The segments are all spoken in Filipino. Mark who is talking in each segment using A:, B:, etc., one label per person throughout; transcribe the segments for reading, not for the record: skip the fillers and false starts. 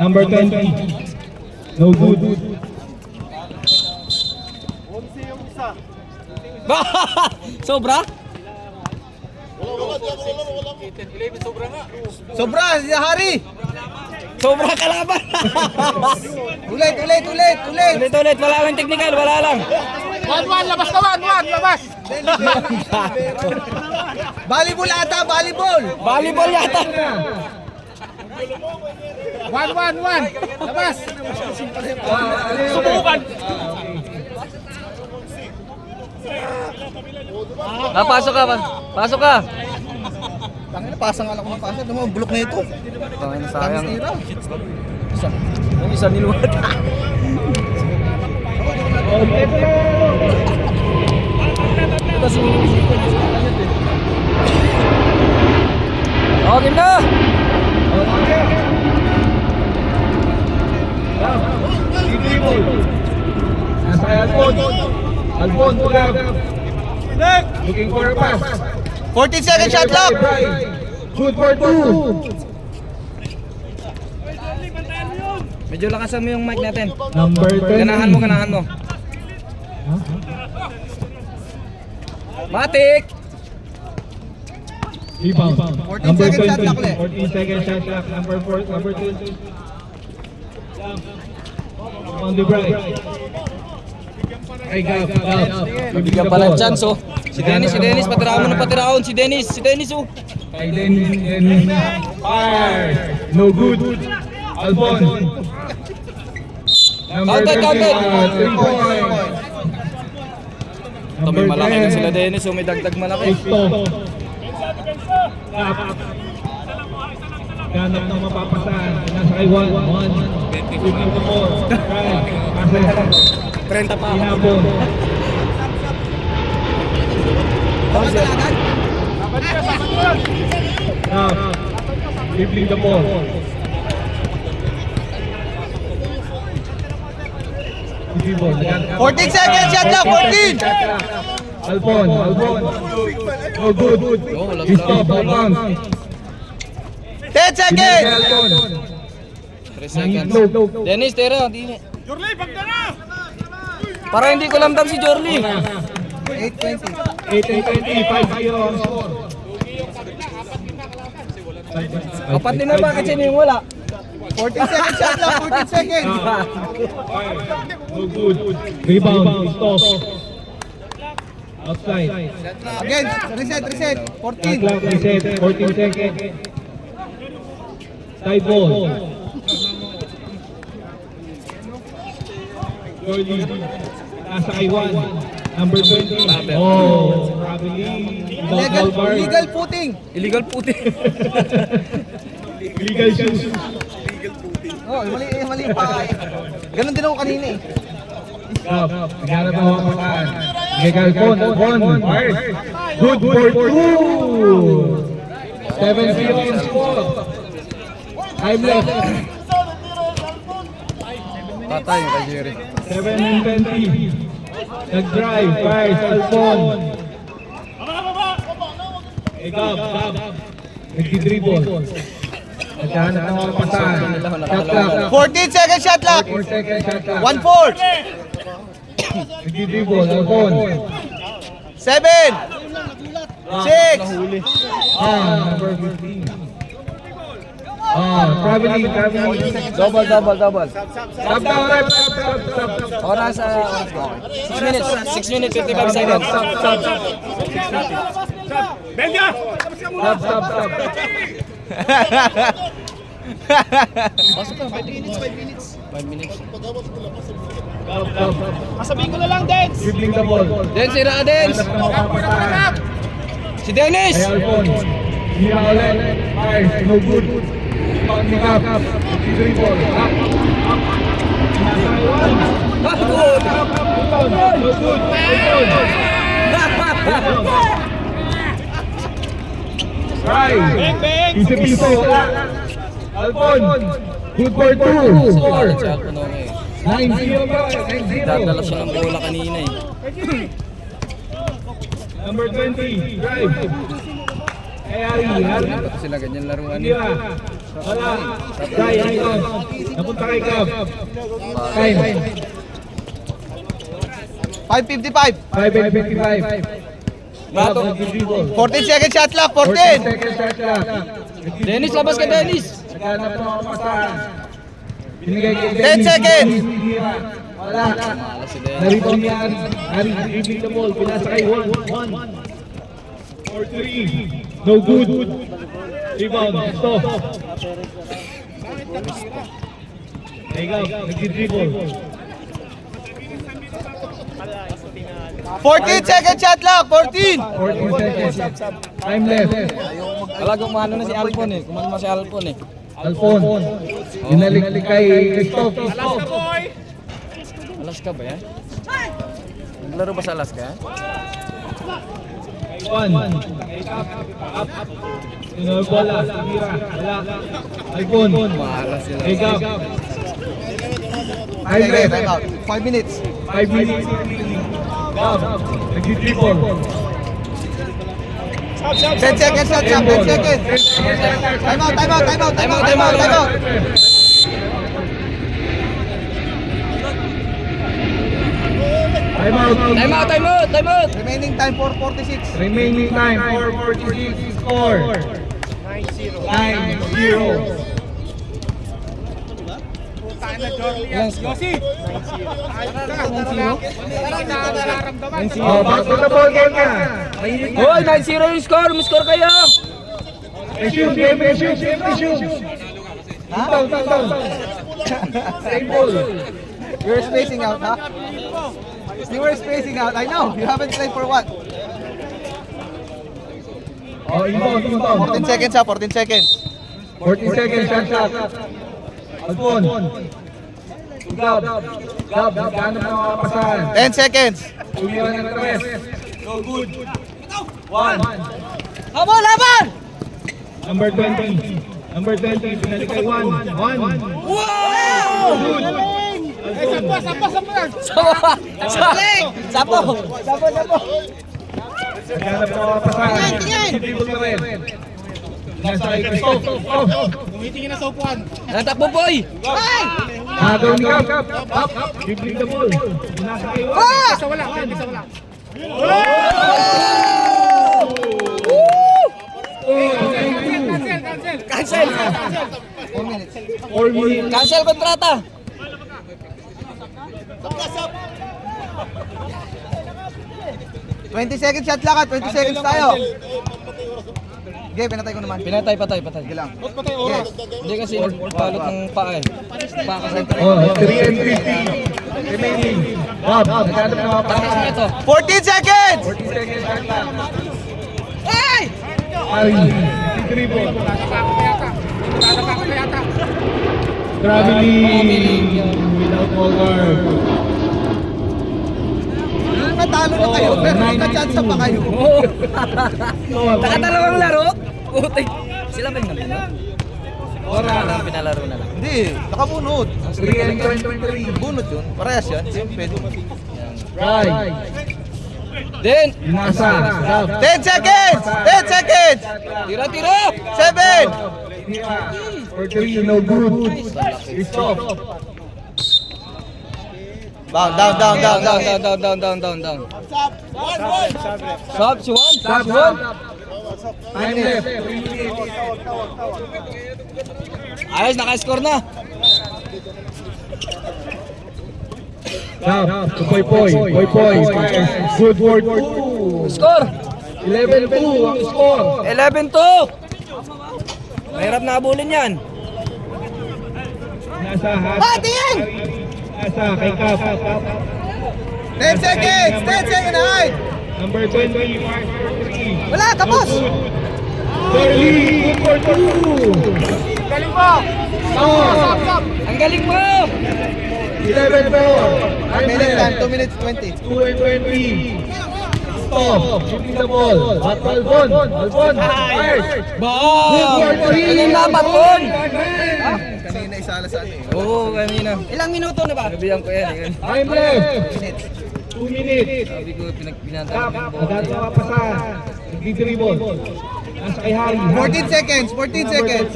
A: Number 20. No good.
B: Sobra?
C: Sobra, si Hari!
B: Sobra kalaban.
C: Ulit!
B: Ulit, wala lang technical, wala lang.
D: 1-1, labas ka 1-1, labas!
C: Volleyball ata, volleyball!
B: Volleyball yata.
D: 1-1, labas!
A: Subukan.
B: Pasok ka. Pasok ka.
C: Tangina, pasang nga lang ako ng pasang. Ano mo, bulok na ito.
B: Tangin sayang.
C: Tira.
B: Yung isa niluwat. Okay na.
A: Nasa Alpon. Alpon, pulang. Looking for a pass.
C: 14 seconds shot clock!
A: Shoot for 2.
B: Medyo lakasan mo yung mic natin.
A: Number 20.
B: Ganahan mo. Matik!
A: Rebound.
C: 14
A: Number
C: second shot
A: 20.
C: clock ulit.
A: 14 second shot clock. Number 4, number 20. On the right. Ay, gap.
B: Bigyan pa ng chance oh. Si Dennis, patirahon si Dennis oh.
A: Ay, Dennis. Fire. No good. Alpon. Number
B: Counted.
A: 3 points.
B: Ito may malaki na sila Dennis oh, may dagdag malaki.
A: Gusto. Ganap ng mapapasahan. Nasa kay 1. 24. Right.
B: 30 pa ako.
A: Inabon. Dribbling the ball. Dribble.
C: 14 seconds shot clock, 14!
A: Alpon. No good. Stop. Alpon.
C: 10 seconds!
A: Alpon.
B: 3 seconds. Dennis, tira.
D: Jurley, pagda na!
B: Para hindi ko lamdam si Jorly.
C: 8-20.
A: 8-20. 5-0 ang score.
B: Apat din na bakit sino yung wala?
C: 14 seconds shot clock, 14 seconds!
A: No good. Rebound. Stop. Outside.
C: Again, reset. 14.
A: Clock reset. 14 seconds. Side ball. Jordy. Nasa I1. Number 20. Oh, traveling.
C: Illegal footing.
B: Illegal puti.
A: Illegal shoes.
C: Oh, mali pa. Ganon din ako kanina eh.
A: Stop. Naghanap ang wapakan. Legal phone. Good for 2. 7-0 ang score. Time left.
B: Patay yung kay Jerry.
A: 7-20. Nag-drive. Fires. Alpon. Gab. Nag-dribble. Naghanap ang wapakan. Shot clock.
C: 14 seconds shot clock.
A: 4 seconds shot clock.
C: 1-4.
A: Nag-dribble. Alpon.
C: 7. 6.
A: Number 15. Traveling.
B: Double.
A: Stop down, rep. Stop.
B: Oras 6 minutes. 6 minutes, 55 seconds.
D: Belga!
A: Stop.
B: Pasok ka, 5 minutes. 5 minutes.
D: Masabihin ko na lang, Dens!
A: Dribbling the ball.
B: Dens, sira ka Dens. Si Dennis.
A: Ay, Alpon. Hira ulit. Fires. No good. Pick up. Dribble. Up.
B: Good.
A: No good. Right.
D: Bang!
A: Piso. Alpon. Good for 2. Score. 9-0 ba? 9-0.
B: Dadala siya ng bola kanina eh.
A: Number 20. Drive. Ay, Ari.
B: Sila ganyan laruan eh.
A: Hira. Wala. Guy, ikaw. Napunta kay Gab. Time.
C: 5:55.
A: 5:55.
B: Bato.
C: 14 seconds shot clock,
A: 14
C: 14.
A: seconds shot clock.
B: Dennis, labas ka, Dennis.
A: Naghanap ng mga pasahan. Binigay kay
C: 10 seconds.
A: Wala.
B: Malas si Dennis.
A: Narito ni Ari. Ari, dribling the ball. Pinasa kay Juan. 4-3. No good. Rebound. Stop. Ikaw, nagdi-dribble.
C: 14 seconds shot clock, 14.
A: 14 seconds. Time left.
B: Wala kumano na si Alpon eh. Kumano si Alpon eh.
A: Alpon. Inalik kay Christoph.
B: Alaska ba yan? Naglaro ba sa Alaska yan?
A: One. Up. Sino bola? Samira. Wala. Alpon.
B: Malas sila.
A: Take up.
C: Time
A: Time left.
C: out. 5 minutes.
A: 5 minutes. Gab. Nagdi-dribble.
C: 10 seconds shot clock, 10 seconds. Time out.
A: Time out.
C: Remaining time 4:46.
A: Remaining time 4:46. Score 9-0. Oh, back to the ball game na.
B: Hoy, 9-0 yung score. Umiscore kayo.
A: Resume game, resume. Down. Same ball.
C: You're spacing out, huh? You were spacing out. I know. You haven't played for what?
A: Oh, inbound.
C: 14 seconds, ha? 14 seconds.
A: 14 seconds, shot. Alpon. Gab, naghanap ng mga pasahan.
C: 10 seconds.
A: Tumira ng tres. No good. 1.
B: Laban!
A: Number 20, pinalik kay 1.
B: Wow!
A: Good.
B: Sapo!
A: Naghanap ng mga pasahan. Dribble ka rin. Nasa kay Christoph.
B: Natakbo, boy!
A: Agaw ni Gab. Up. Dribbling the ball. Nasa kay 1.
B: Cancel!
C: 4 minutes.
A: 4 minutes.
B: Cancel kontrata!
C: $20 seconds shot clock, 20 seconds tayo. Okay, pinatay ko naman.
B: Patay.
C: Sige lang. Okay.
B: Hindi kasi balot ng paa eh. Paa kasi.
A: Oh, 3 and 50 remaining. Gab, naghanap ng mga
B: Tapos
A: pasahan.
B: na ito.
C: 14 seconds!
A: 40 seconds shot clock.
B: Ay!
A: Ari, dribble. Traveling without ball guard.
C: Natalo na kayo, pero naka-chance pa kayo.
B: Nakatalawang laro? Putik. Sila ba yung nabunod? Wala lang pinalaro na lang.
C: Hindi, nakabunod.
A: 3 and 23.
C: Bunod yun, parehas yan. Pwede.
A: Right.
B: Then,
A: Nasa. Gab.
C: 10 seconds! 10 seconds!
B: tira!
C: 7!
A: For 3, no good. Stop.
C: Down.
B: Stop, si Juan.
A: Stop. Time left.
B: Ayos, naka-score na.
A: Gab. To Poy. Good word. 2.
B: Score!
A: 11-2 ang score.
B: 11-2! Mahirap na abulin yan.
A: Nasa hat. Nasa kay Kap.
C: 10 seconds! 10 seconds na hide!
A: Number 20, mark for 3.
C: Wala, tapos!
A: Curly, good for 2.
D: Galing mo!
A: Stop.
B: Ang galing mo!
A: 11-4.
C: Remaining time, 2 minutes 20.
A: 2 and 20. Stop. Shooting the ball. Back to Alpon. Fires.
B: Bang! Ganyan dapat yun!
C: Kanina isala sa ano eh.
B: Oo, kanina. Ilang minuto na ba? Sabihan ko yan.
A: Time left. 2 minutes.
B: Sabi ko, pinantay
A: Kap.
B: ko yung ball.
A: Nagano ka pa sa nagdi-dribble. Nasa kay Harry.
C: 14 seconds, 14 seconds.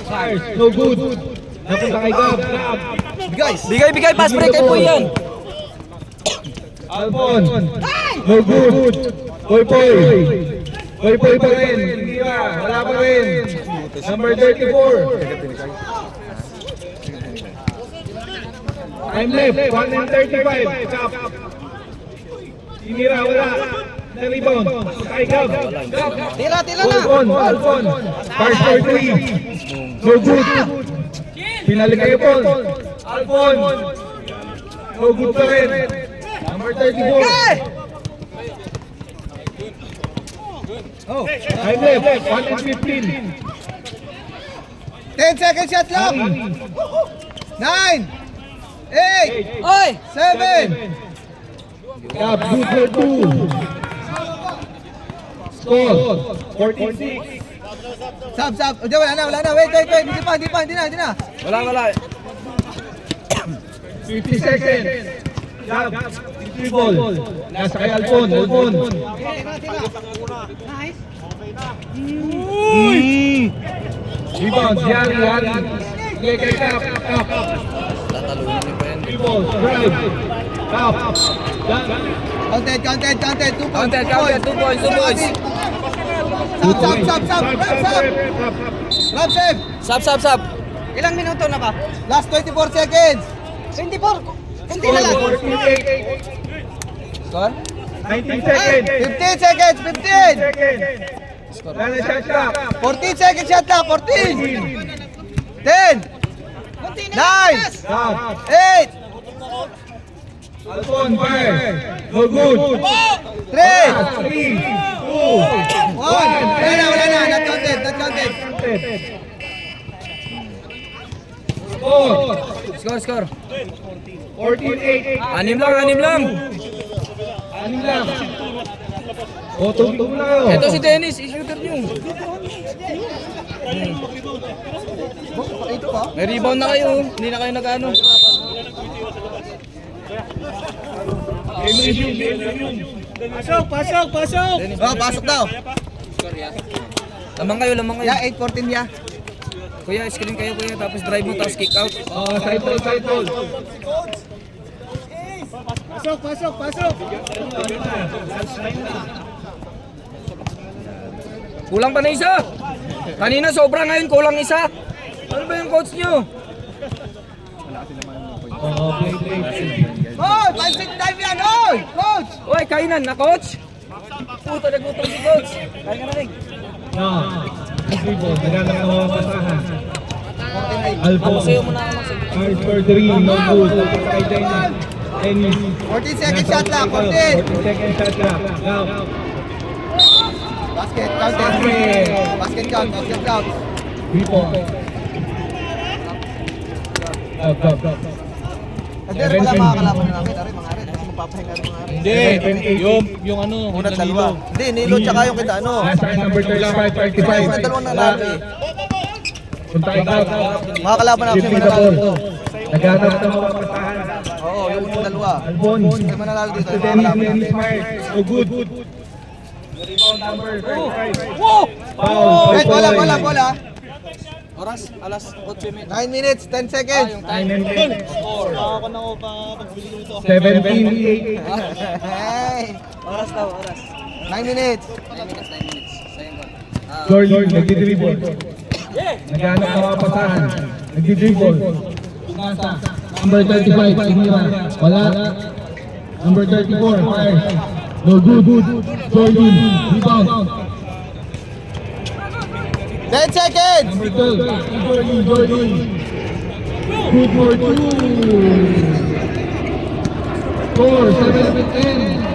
A: Fires, no good. Napunta kay Gab.
C: Guys.
B: Bigay, pass break kay Boy yan.
A: Alpon, no good. Boy pa rin. Hindi ba? Wala pa rin. Number 34. Time left, 1:35. Stop. Tinira, wala. Na rebound. Kay Gab.
C: Tila na.
A: Alpon. Fires for 3. No good. Pinalik kayo po. Alpon. No good pa rin. Number 34. Time left, 1:15.
C: 10 seconds shot lang. 9, 8,
B: Oy!
C: 7.
A: Gab, good for 2. Score, 46.
C: Sab. Wala na. Wait. Hindi na.
B: Wala.
A: 50 seconds. Gab, dribble. Nasa kay Alpon. Rebound, Yari. Sige kay Cap.
B: Tatalunin niyo pa yan.
A: Dribble, drive. Cap.
C: Counted. 2 points.
B: Counted, 2 points.
C: Sab. Grab save.
B: Sab. Ilang minuto na ba?
C: Last 24 seconds.
B: 24. Kunti na lang.
A: 48.
B: Score?
A: 19 seconds.
C: 15 seconds. 15.
A: Wala na shot clock.
C: 14 seconds shot lang. 14. 10. 9.
A: Stop.
C: 8.
A: Alpon, fire. No good.
C: 3.
A: 3, 2,
C: 1. Wala na. Not counted.
A: Score.
B: Score.
A: 14-8.
B: Anim lang.
A: O, tungtong na kayo.
B: Ito si Dennis, i-shooter niyo.
C: Ito pa.
B: May rebound na kayo. Hindi na kayo nag-ano.
D: Pasok!
C: Pasok daw.
B: Lamang kayo.
C: Yeah, 8-14 ya.
B: Kuya, screen kayo kuya. Tapos drive mo, tapos kick out.
A: Side ball.
D: Pasok!
B: Kulang pa na isa. Kanina sobra, ngayon kulang isa. Ano ba yung coach nyo?
C: Coach, 5-6 time yan. Oy, coach.
B: Uy, kainan na coach. Puta, nagutom si coach. Kaya na rin.
A: Dribble, nagalang na mga pasahan. Alpon,
B: Masayo mo na ako.
A: fires for 3, no good. Kay Dennis.
C: 14 seconds shot lang. 14.
A: 14 second shot clock. Now,
C: Basket, counted. Basket count.
A: 3 Up.
C: Hindi rin wala mga kalaban na namin. Ari, mga rin. Kasi magpapahinga rin mga rin.
D: Hindi, yung ano,
C: Unang dalawa. Hindi, Nilo tsaka yung kita ano.
A: Nasa number 35, 35.
C: Unang dalawang nalabi.
A: Punta kay Gab.
C: Mga kalaban namin
A: Shifting the
C: mananalo
A: ball.
C: dito.
A: Naghanap ng mga pasahan.
C: Oo, yung unang dalawa.
A: Alpon.
C: Hindi mananalo dito. Yung mga kalaban namin.
A: Dennis Myers. No good. Rebound number 35.
B: Woo!
A: Foul.
C: Wait, bola.
B: Oras, alas 8 minutes.
C: 9 minutes, 10 seconds.
A: 9 and 10. 17-8.
C: Hey,
B: Oras daw, oras.
C: 9 minutes.
B: 9 minutes. Sayang ko.
A: Jordan, nagdi-dribble. Naghanap ng mga pasahan. Nagdi-dribble. Number 35, Inira. Wala. Number 34, Myers. No good. Jordan, rebound.
C: 10 seconds.
A: Number 12, Jordan. Good for 2. Score, 7-10.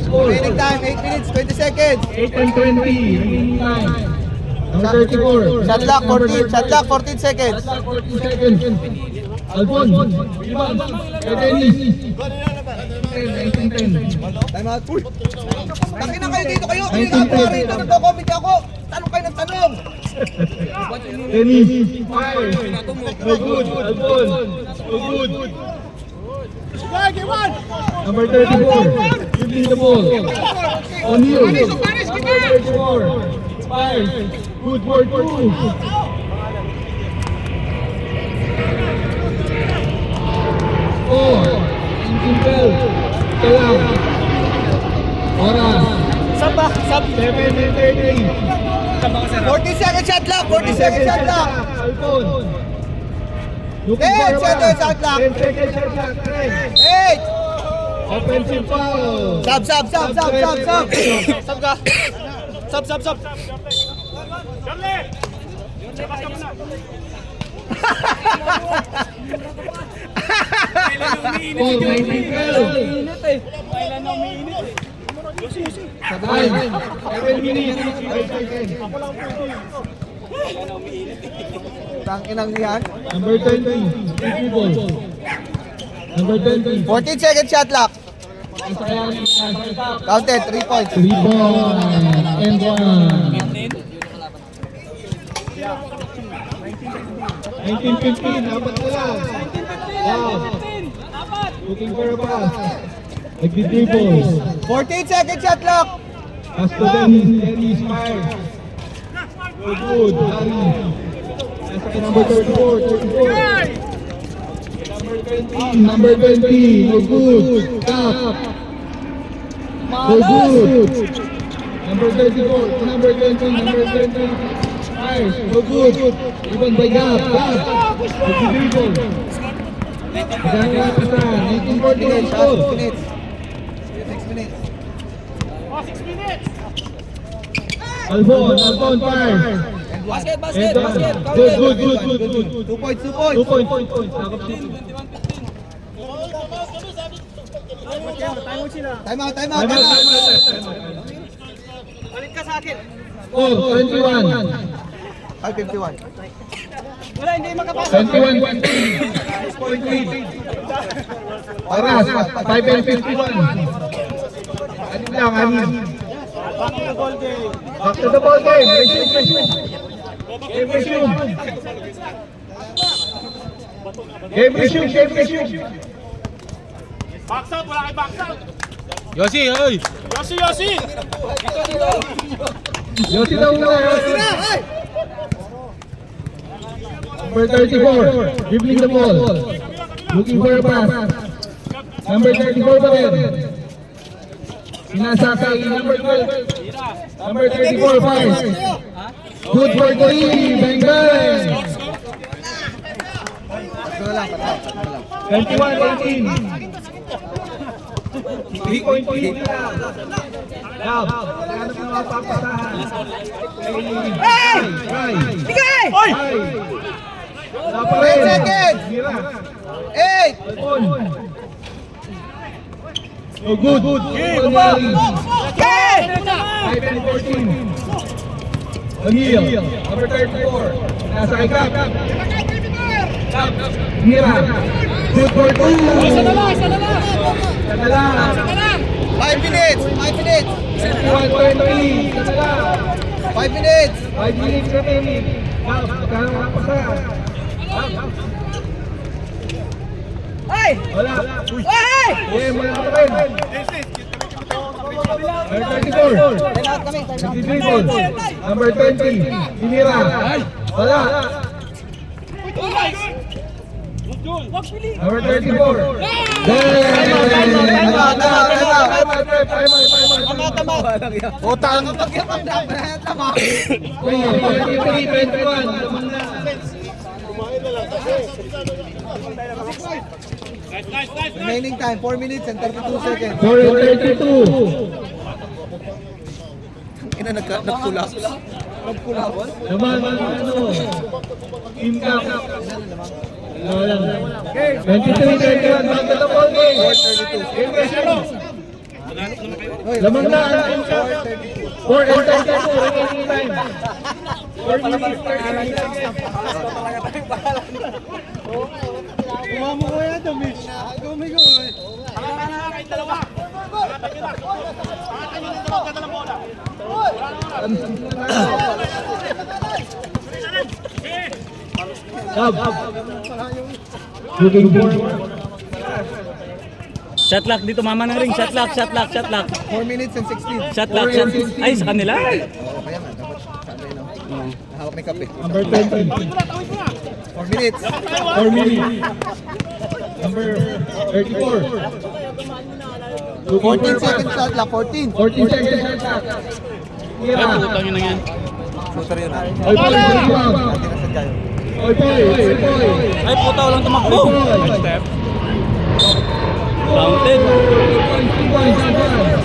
C: Remaining time, 8 minutes, 20 seconds.
A: 8 and 20, remaining time. Number 34.
C: Shot clock, 14 seconds.
A: 14 seconds. Alpon, rebound. Kay Dennis. 19-10.
C: Time out. Takin na kayo dito kayo. Hindi na ako rito. Nagko-comment ako. Tanong kayo ng tanong.
A: Dennis, fire. No good. Alphon, no good. Number 34, giving the ball. O'Neal, number 34, fire. Good for 2. 4, Intimpel, Kalang. Oras.
D: Sab ba? Sab.
A: 7:30.
C: 40 second shot clock, 40 second shot clock.
A: Alphon.
C: 10 second shot clock.
A: 10 second shot clock. 10.
C: 8.
A: Offensive foul.
C: Sub.
D: Sab ka. Sab.
A: Paul, 19 Sabay. 7 minutes. 5 seconds.
C: Tangkinang yan.
A: Number 20. Free ball. Number 20.
C: 14 second shot clock. Counted, 3 points.
A: 3 ball. And 1. 19-15. Dapat na lang. Wow. Looking for a pass. Nagdi-dribble.
C: 14 second shot clock.
A: Pass to Dennis. Dennis fire. So good. Harry. Nasa ka number 34. 34. Number 20. No good. Stop. No good. Number 34. Number 20. Number 20. Fires. No good. Even by gap. Gap. Nagdi-dribble. Magkano nga pa sa 19-14.
C: 6 minutes. 6 minutes.
A: Alphon fires.
B: Basket.
A: Good.
C: 2 points, 2
A: 2
C: points.
A: points. Nakap dito.
C: Time out.
D: Palit ka sa akin.
A: 21.
C: 5:51.
D: Wala, hindi makapasok.
A: 21. Point lead. Oras, 5:51. Anim lang, anim.
D: Back to the ball game.
A: Back to the ball game. Game resume.
D: Box out, wala kay box out.
B: Yossi, oy!
D: Yossi!
A: Yossi daw muna. Number 34, dribbling the ball. Looking for a pass. Number 34 pa rin. Sinasakay, number 12. Number 34, fires. Good for 3, bang bang. 21-18. 3-point lead nila. Now, kailangan na mapapasahan.
C: Bigay!
D: Oy!
C: 10 seconds. 8.
A: Oh, good.
C: Okay!
A: 5-14. O'Neal, number 34. Nasa kay Cap. Mira. Good for 2. Isa na lang.
C: 5 minutes. 5 minutes.
A: 1-20. Isa na lang.
C: 5 minutes.
A: 5 minutes remaining. Cap, magkano nga pa sa?
C: Ay!
A: Wala.
C: Ay!
A: Eh, wala ka rin. Number 34. Dribble. Number 20. Sinira. Wala. Number 34.
C: Utang. Tama.
A: 23-21.
C: Remaining time, 4 minutes and 32 seconds.
A: 4-32.
C: Ina nagkulap.
A: Naman, ano? Team Cap. 23-21. Back to the ball game.
C: 4:32.
A: Lamang na ang Team Cap. 4-32. Remaining time. 4 minutes, 39 seconds.
D: Umamo ko yan, Domish. Gumigo. Dalawa. Dalawa bola.
A: Stop. Looking for.
B: Shot lock dito, mama ng ring. Shot lock, shot lock, shot lock.
C: 4 minutes and 16.
B: Shot lock, shot. Ay, sa kanila.
C: Oo, kaya nga. Dapat sa ano yun. Nahawak may kape.
A: Number 20.
C: 4 minutes.
A: 4 minutes. Number 34.
C: 14 seconds shot lock. 14.
A: 14 seconds shot clock.
B: Ay, putang yun na yan.
C: Shooter yun ah.
A: Oy, boy, rebound.
C: Dati na sa Jayo.
A: Oy, boy, oy, boy.
B: Ay, puta, walang tumakbo.
A: Boy.
B: Step. Counted.
A: 2 points, shot clock.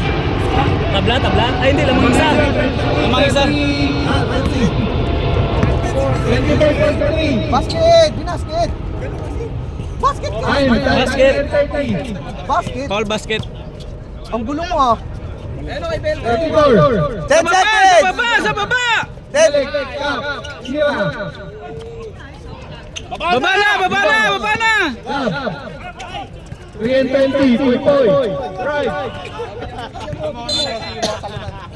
B: Tabla, tabla. Ay, hindi, lamang isa. Lamang isa.
A: 24-23.
C: Basket! Binasket! Basket ka!
A: Time,
B: Basket.
A: 30.
C: Basket!
B: Foul basket.
C: Ang gulo mo ah.
A: 34.
C: 10
B: Sa baba,
C: seconds!
B: sa baba, sa baba.
C: 10!
A: Stop. Sira.
B: Baba na, baba na, baba na.
A: Stop. 3 and 20. 2 points. Right.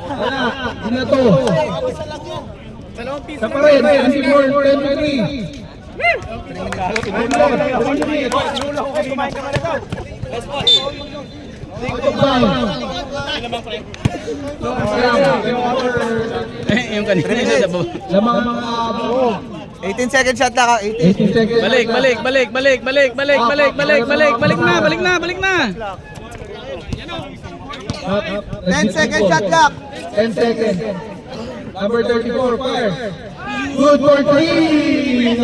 A: Wala. Yun na to. Sa pa rin. 24-23.
B: Yung kanina sa baba.
A: Lamang mga buo.
C: 18 seconds shot lock ah.
A: 18
C: 18.
A: seconds.
B: Balik, balik, balik, balik, balik, balik, balik, balik, balik, balik na, balik na, balik na.
C: 10 seconds shot lock.
A: 10 seconds. Number 34, fire. Good for 3.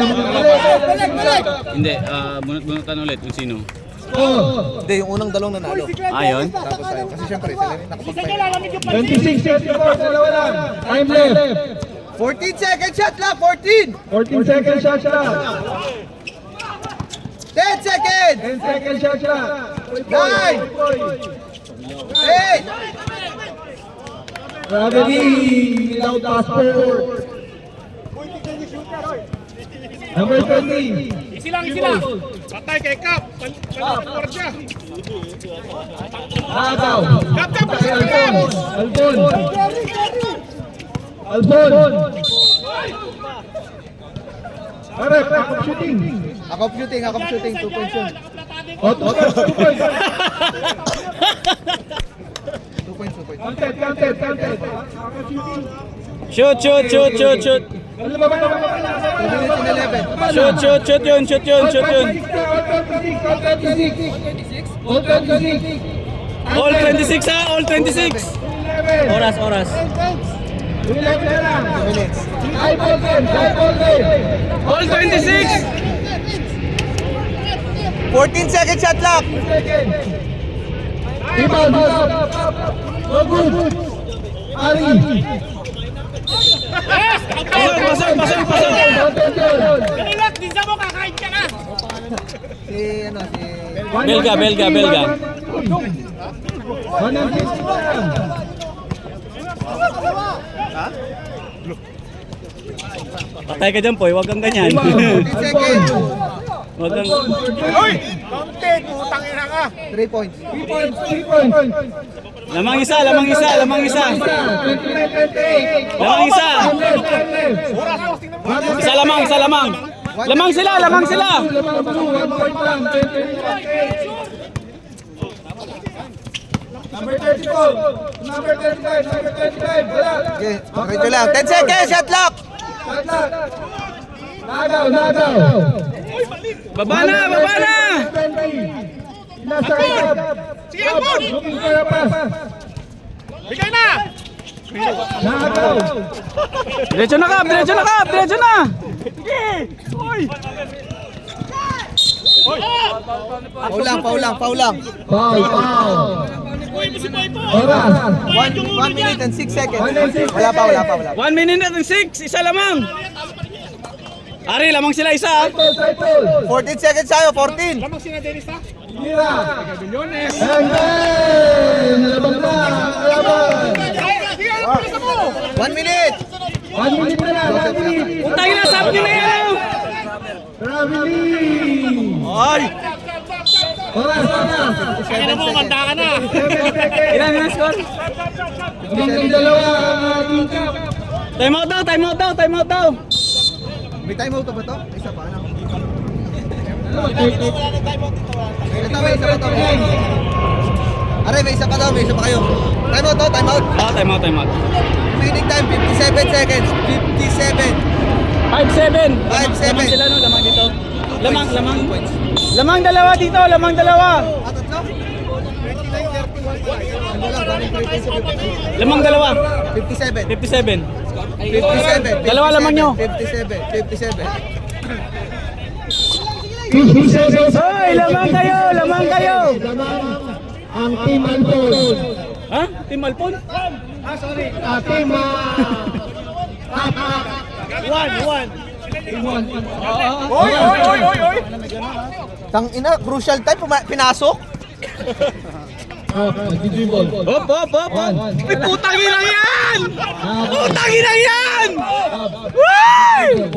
B: Hindi, bunot-bunutan ulit kung sino.
A: Oh.
C: Hindi, yung unang dalawang nanalo.
B: Ayun.
C: Tapos ayun. Kasi syempre, sila rin nakapag-fight.
A: 26-24, dalawa lang. Time left.
C: 14 seconds shot lock. 14!
A: 14 seconds shot clock.
C: 10 seconds!
A: 10 seconds shot clock.
C: 9! 8!
A: Gravity without passport. Number 20.
D: Isi lang, isi lang. Patay kay Kap. Palit siya.
A: Agaw.
D: Kap, Kap,
A: Alpon. Alpon. Alpon. Pare, shooting.
C: Ako shooting, 2 points yun.
A: Oh, 2 points.
C: 2 points, 2 points.
A: Counted.
B: Shoot, shoot, shoot, shoot, shoot.
C: 2 minutes and 11.
B: Shoot, shoot, shoot yun, shoot yun, shoot yun.
A: All 26.
B: All 26 ha, all 26. Oras, oras.
C: 2 minutes.
B: All 26.
C: 14 seconds shot lock.
A: Rebound. No good. Ali.
B: Pasok, pasok, pasok.
D: Kanilat, di sa mo, kakain ka na.
C: Si, ano, si...
B: Belga, Belga, Belga. Patay ka dyan, Poy. Huwag kang ganyan.
C: 14 seconds.
B: Huwag kang...
D: Hoy! Counted, putang ina ka.
C: 3 points.
A: 3 points.
B: Lamang isa, lamang isa, lamang isa. Lamang isa. Isa lamang, isa lamang. Lamang sila, lamang sila.
A: Number 34. Number 35. Number 35. Wala.
C: Okay, okay lang. 10 seconds shot lock.
A: Nagaw.
B: Baba na, baba na.
A: Nasa ikap.
D: Sige, Alpon!
A: Looking for a pass.
D: Bigay na!
A: Nagaw.
B: Diretso na ka, diretso na ka, diretso na.
C: Foul lang.
A: Foul.
D: Uy, mo si Boy po!
A: Oras.
C: 1 minute and 6 seconds. Wala pa.
B: 1 minute and 6, isa lamang. Ari, lamang sila isa.
A: Cycle.
C: 14 seconds tayo, 14.
D: Lamang sina Dennis ha?
A: Mira. And then, nalabang na. Nalabang.
D: Sige, bilisan mo!
C: 1 minute.
A: 1 minute na lang. 1 minute.
B: Utang na, sabi nyo na yan.
A: Traveling.
B: Ay.
A: Oras.
D: Kaya mo, manda ka na!
B: Ilan na score?
A: Hanggang dalawa ang ating cup.
B: Time out daw, time out daw, time out daw.
C: May time out ba to? Isa pa, ano?
A: Ano, take.
C: Ito, may isa pa to. Aray, may isa pa daw, may isa pa kayo. Time out to, time out.
B: Time out.
C: Remaining time, 57 seconds. 57.
B: 5-7.
C: 5-7.
B: Sila no, lamang dito. Lamang. Lamang dalawa dito, lamang dalawa.
C: At tatlo? Ano lang, daming 3
B: Lamang dalawa.
C: 57.
B: 57.
C: 57.
B: Dalawa lamang nyo.
C: 57. 57.
A: 57
B: Hoy, lamang kayo.
A: Lamang ang Team Alpon.
B: Ha? Team Alpon?
A: Team
C: Oy! Tang ina, crucial time, pinasok.
A: Nag-dribble.
B: Hop. Uy, putang ina yan! Putang ina yan! Uy!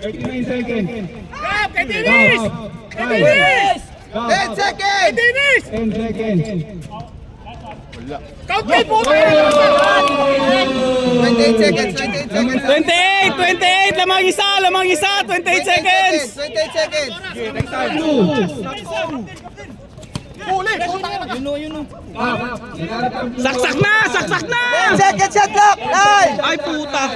A: 39 seconds.
D: Kap, kay Dennis! Kay Dennis!
C: 10 seconds!
D: Dennis!
A: 10 seconds.
D: Count kay puta!
C: 28 seconds, 28 seconds.
B: 28! Lamang isa! 28 seconds!
C: 28 seconds.
B: Saksak na!
C: 10 seconds, shot clock! 9!
B: Ay, puta!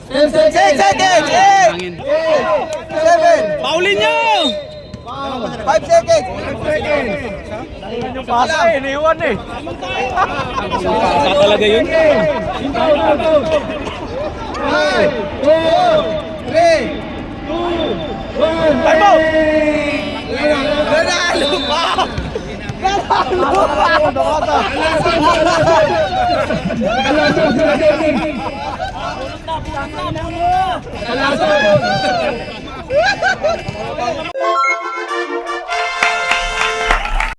A: 10
C: 10
A: seconds.
C: seconds! 8! 7!
B: Paulin nyo!
C: 5 seconds!
B: Pasa eh, iniwan eh. Pasa talaga yun.
A: 5, 4,
C: 3!
A: 1.
B: Time out!
C: Nanalo pa! Nanalo pa!
A: Kalaso.